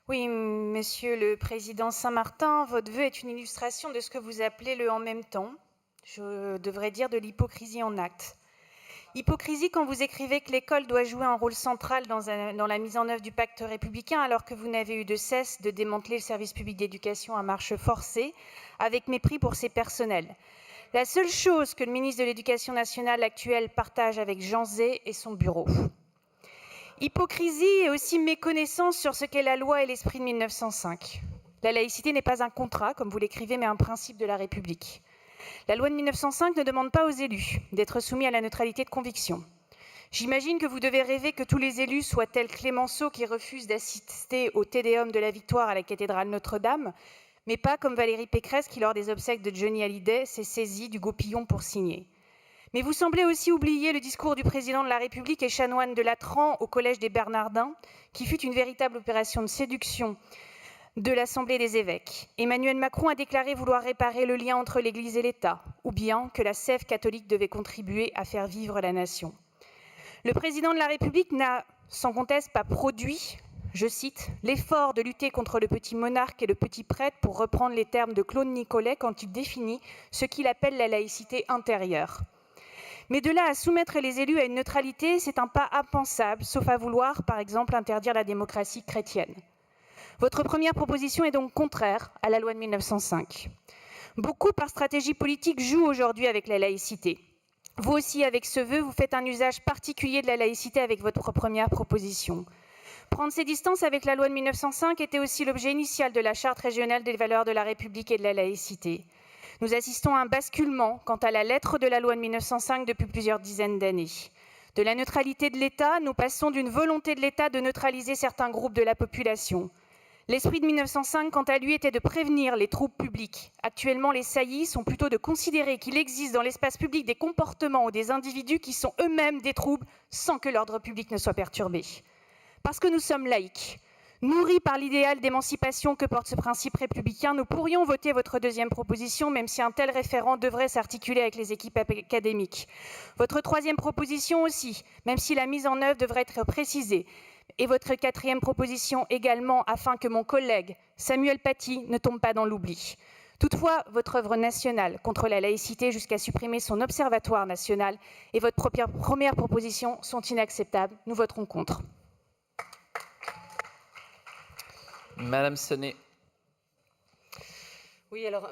Oui, Monsieur le Président Saint-Martin, votre vœu est une illustration de ce que vous appelez le « en même temps », je devrais dire de l'hypocrisie en actes. Hypocrisie quand vous écrivez que l'école doit jouer un rôle central dans la mise en œuvre du pacte républicain, alors que vous n'avez eu de cesse de démanteler le service public d'éducation à marche forcée, avec mépris pour ses personnels. La seule chose que le ministre de l'Éducation nationale actuel partage avec Jean Zay est son bureau. Hypocrisie et aussi méconnaissance sur ce qu'est la loi et l'esprit de 1905. La laïcité n'est pas un contrat, comme vous l'écrivez, mais un principe de la République. La loi de 1905 ne demande pas aux élus d'être soumis à la neutralité de conviction. J'imagine que vous devez rêver que tous les élus soient tels Clémenceau qui refuse d'assister au Te Deum de la Victoire à la cathédrale Notre-Dame, mais pas comme Valérie Pécresse qui, lors des obsèques de Johnny Hallyday, s'est saisie du goupillon pour signer. Mais vous semblez aussi oublier le discours du président de la République et chanoine de Latran au Collège des Bernardins, qui fut une véritable opération de séduction de l'Assemblée des évêques. Emmanuel Macron a déclaré vouloir réparer le lien entre l'Église et l'État, ou bien que la sève catholique devait contribuer à faire vivre la nation. Le président de la République n'a, sans conteste, pas produit, je cite, « l'effort de lutter contre le petit monarque et le petit prêtre » pour reprendre les termes de Claude Nicollet quand il définit ce qu'il appelle la laïcité intérieure. Mais de là à soumettre les élus à une neutralité, c'est un pas impensable, sauf à vouloir, par exemple, interdire la démocratie chrétienne. Votre première proposition est donc contraire à la loi de 1905. Beaucoup, par stratégie politique, jouent aujourd'hui avec la laïcité. Vous aussi, avec ce vœu, vous faites un usage particulier de la laïcité avec votre première proposition. Prendre ses distances avec la loi de 1905 était aussi l'objet initial de la Charte régionale des valeurs de la République et de la laïcité. Nous assistons à un basculement quant à la lettre de la loi de 1905 depuis plusieurs dizaines d'années. De la neutralité de l'État, nous passons d'une volonté de l'État de neutraliser certains groupes de la population. L'esprit de 1905, quant à lui, était de prévenir les troubles publics. Actuellement, les saillies sont plutôt de considérer qu'il existe dans l'espace public des comportements ou des individus qui sont eux-mêmes des troubles sans que l'ordre public ne soit perturbé. Parce que nous sommes laïcs, nourris par l'idéal d'émancipation que porte ce principe républicain, nous pourrions voter votre deuxième proposition, même si un tel référent devrait s'articuler avec les équipes académiques. Votre troisième proposition aussi, même si la mise en œuvre devrait être précisée. Et votre quatrième proposition également, afin que mon collègue Samuel Paty ne tombe pas dans l'oubli. Toutefois, votre œuvre nationale contre la laïcité jusqu'à supprimer son observatoire national et votre première proposition sont inacceptables. Nous voterons contre. Madame Sonnet. Oui, alors,